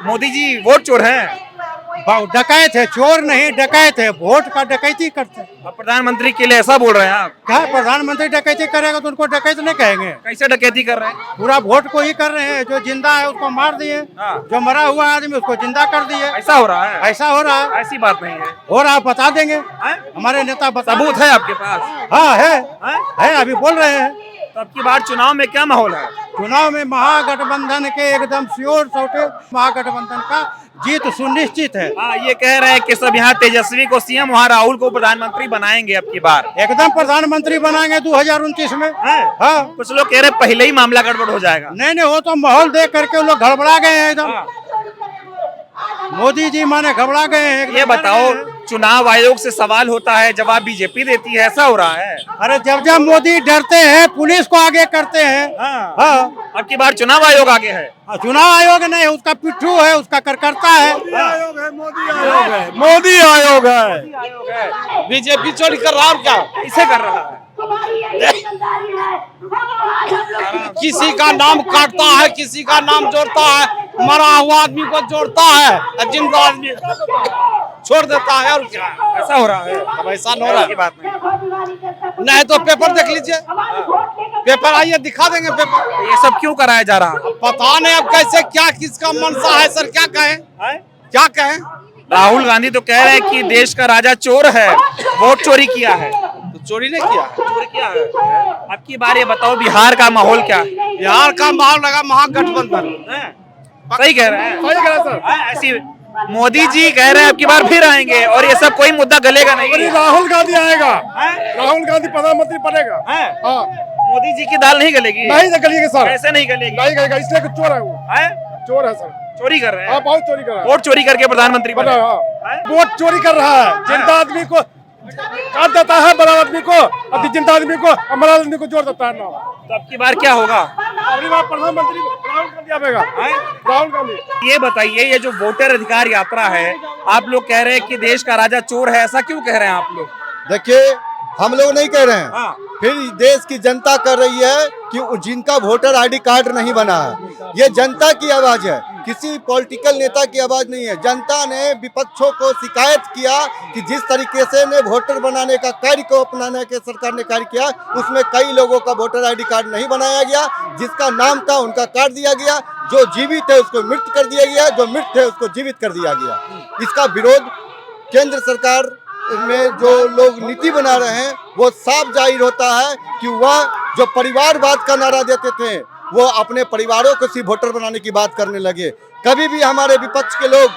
Modi ji vote चोर हैं। डकैत है, चोर नहीं डकैत है, वोट का डकैती करते हैं। अब प्रधानमंत्री के लिए ऐसा बोल रहे हैं आप? क्या प्रधानमंत्री डकैती करेगा तो उनको डकैत नहीं कहेंगे। कैसे डकैती कर रहे हैं? पूरा वोट को ही कर रहे हैं, जो जिंदा है उसको मार दिए, हाँ। जो मरा हुआ आदमी उसको जिंदा कर दिए। ऐसा हो रहा है? ऐसा हो रहा है, ऐसी बात नहीं है। हो रहा है, बता देंगे हैं? हमारे नेता बता। सबूत है आपके पास? हाँ हैं? है अभी बोल रहे हैं। तो अब की बार चुनाव में क्या माहौल है? चुनाव में महागठबंधन के एकदम श्योर शॉर्टेज, महागठबंधन का जीत सुनिश्चित है। हाँ, ये कह रहे हैं कि सब यहाँ तेजस्वी को सीएम, वहाँ राहुल को प्रधानमंत्री बनाएंगे अब की बार। एकदम प्रधानमंत्री बनाएंगे 2029 में। हाँ, कुछ लोग कह रहे हैं पहले ही मामला गड़बड़ हो जाएगा। नहीं वो तो माहौल देख करके वो लोग घबरा गए हैं एकदम। मोदी जी माने घबरा गए हैं। ये बताओ, चुनाव आयोग से सवाल होता है, जवाब बीजेपी देती है, ऐसा हो रहा है? अरे जब मोदी डरते हैं पुलिस को आगे करते हैं। हाँ। अब की बार चुनाव आयोग आगे है। चुनाव आयोग नहीं, उसका पिट्ठू है, उसका करता है। मोदी आयोग है, मोदी आयोग है। बीजेपी चोरी कर रहा है क्या? कैसे कर रहा है? किसी का नाम काटता है, किसी का नाम जोड़ता है, मरा हुआ आदमी को जोड़ता है, जिंदा आदमी छोड़ देता है। और क्या ऐसा हो रहा है? अब ऐसा हो रहा है। बात नहीं तो पेपर देख लीजिए, पेपर आइए दिखा देंगे पेपर। ये सब क्यों कराया जा रहा है? पता नहीं अब कैसे क्या किसका मनसा है सर, क्या कहें क्या कहें। राहुल गांधी तो कह रहे हैं कि देश का राजा चोर है, वोट चोरी किया है। तो चोरी नहीं किया, चोरी किया है। अब की बार ये बताओ, बिहार का माहौल क्या है? बिहार का माहौल लगा महागठबंधन। सही कह रहे हैं? सही कह रहे सर। ऐसी मोदी जी कह रहे हैं अब की बार फिर आएंगे और ये सब कोई मुद्दा गलेगा नहीं। राहुल गांधी आएगा, राहुल गांधी प्रधानमंत्री बनेगा। हाँ, मोदी जी की दाल नहीं गलेगी? नहीं गलेगी सर। ऐसे नहीं गलेगी? नहीं गलेगा, इसलिए कि चोर है वो। चोर है सर, चोरी कर रहे हैं। बहुत चोरी कर रहा है। वोट चोरी करके प्रधानमंत्री बने। वोट चोरी कर रहा है, जिंदा आदमी को काट देता है, बड़ा आदमी को, और जिंदा आदमी को, मरा आदमी को जोड़ देता है ना। तो अब की बार क्या होगा? अगली बार प्रधानमंत्री राहुल गांधी आएगा। राहुल गांधी। ये बताइए, ये जो वोटर अधिकार यात्रा है, आप लोग कह रहे हैं कि देश का राजा चोर है, ऐसा क्यों कह रहे हैं आप लोग? देखिए, हम लोग नहीं कह रहे हैं, फिर देश की जनता कर रही है कि जिनका वोटर आईडी कार्ड नहीं बना है। ये जनता की आवाज है, किसी पॉलिटिकल नेता की आवाज नहीं है। जनता ने विपक्षों को शिकायत किया कि जिस तरीके से ने वोटर बनाने का कार्य को अपनाने के सरकार ने कार्य किया, उसमें कई लोगों का वोटर आईडी कार्ड नहीं बनाया गया। जिसका नाम था उनका काट दिया गया, जो जीवित है उसको मृत कर दिया गया, जो मृत है उसको जीवित कर दिया गया। इसका विरोध केंद्र सरकार में जो लोग नीति बना रहे हैं वो साफ जाहिर होता है कि वह जो परिवारवाद का नारा देते थे वो अपने परिवारों को सिर्फ वोटर बनाने की बात करने लगे। कभी भी हमारे विपक्ष के लोग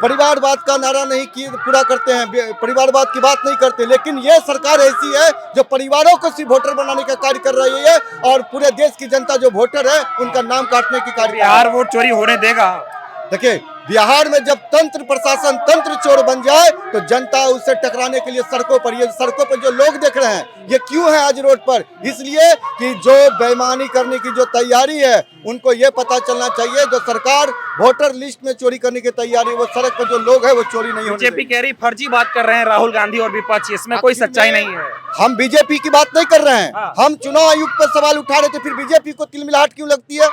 परिवारवाद का नारा नहीं पूरा करते हैं, परिवारवाद की बात नहीं करते, लेकिन ये सरकार ऐसी है जो परिवारों को सिर्फ वोटर बनाने का कार्य कर रही है और पूरे देश की जनता जो वोटर है उनका नाम काटने की कार्य। बिहार वोट चोरी होने देगा? देखिए, बिहार में जब तंत्र प्रशासन तंत्र चोर बन जाए तो जनता उससे टकराने के लिए सड़कों पर, ये सड़कों पर जो लोग देख रहे हैं ये क्यों है आज रोड पर? इसलिए कि जो बेईमानी करने की जो तैयारी है उनको ये पता चलना चाहिए, जो सरकार वोटर लिस्ट में चोरी करने की तैयारी, वो सड़क पर जो लोग है वो चोरी नहीं होने बीजेपी कह रही फर्जी बात कर रहे हैं राहुल गांधी और विपक्ष, इसमें कोई सच्चाई नहीं है। हम बीजेपी की बात नहीं कर रहे हैं, हम चुनाव आयोग पर सवाल उठा रहे थे। फिर बीजेपी को तिलमिलाहट क्यों लगती है?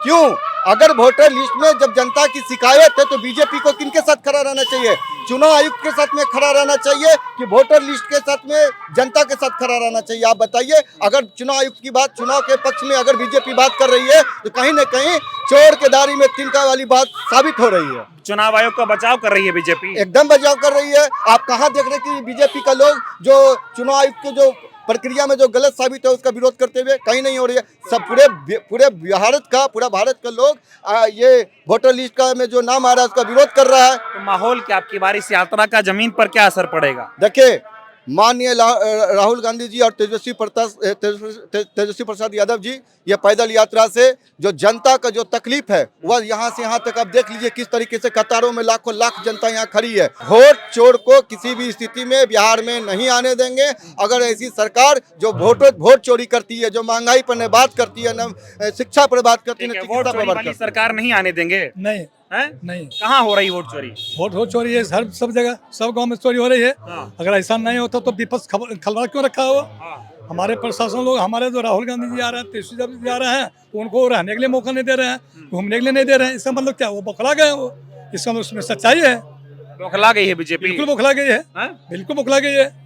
क्यों? अगर वोटर लिस्ट में जब जनता की शिकायत है तो बीजेपी को किनके साथ खड़ा रहना चाहिए? चुनाव आयुक्त के साथ में खड़ा रहना चाहिए कि वोटर लिस्ट के साथ में जनता के साथ खड़ा रहना चाहिए? आप बताइए। अगर चुनाव आयुक्त की बात, चुनाव के पक्ष में अगर बीजेपी बात कर रही है तो कहीं न कहीं चोर के दारी में तिनका वाली बात साबित हो रही है। चुनाव आयोग का बचाव कर रही है बीजेपी? एकदम बचाव कर रही है। आप कहाँ देख रहे हैं कि बीजेपी का लोग जो चुनाव आयुक्त के जो प्रक्रिया में जो गलत साबित है उसका विरोध करते हुए? कहीं नहीं हो रही है। सब पूरे भारत का लोग ये वोटर लिस्ट का में जो नाम आ रहा है उसका विरोध कर रहा है। तो माहौल क्या आपकी बार इस यात्रा का जमीन पर क्या असर पड़ेगा? देखिए, माननीय राहुल गांधी जी और तेजस्वी प्रसाद यादव जी ये पैदल यात्रा से जो जनता का जो तकलीफ है वह यहाँ से यहाँ तक आप देख लीजिए किस तरीके से कतारों में लाखों लाख जनता यहाँ खड़ी है। वोट चोर को किसी भी स्थिति में बिहार में नहीं आने देंगे। अगर ऐसी सरकार जो वोट चोरी करती है, जो महंगाई पर बात करती है, न शिक्षा पर बात करती है, वोट चोरी वाली सरकार नहीं आने देंगे? नहीं है? नहीं। कहाँ हो रही वोट चोरी? वोट चोरी है सब जगह, सब गांव में चोरी हो रही है। अगर ऐसा नहीं होता तो विपक्ष खलवाड़ क्यों रखा हुआ? हमारे प्रशासन लोग, हमारे जो राहुल गांधी जी आ रहे हैं, तेजस्वी जी आ रहे हैं, उनको रहने के लिए मौका नहीं दे रहे हैं, घूमने के लिए नहीं दे रहे हैं। इसका मतलब क्या, वो बौखला गए हैं वो। इसका मतलब उसमें सच्चाई है, बौखला गई है बीजेपी। बिल्कुल बौखला गई है, हाँ? बिल्कुल बौखला गई है।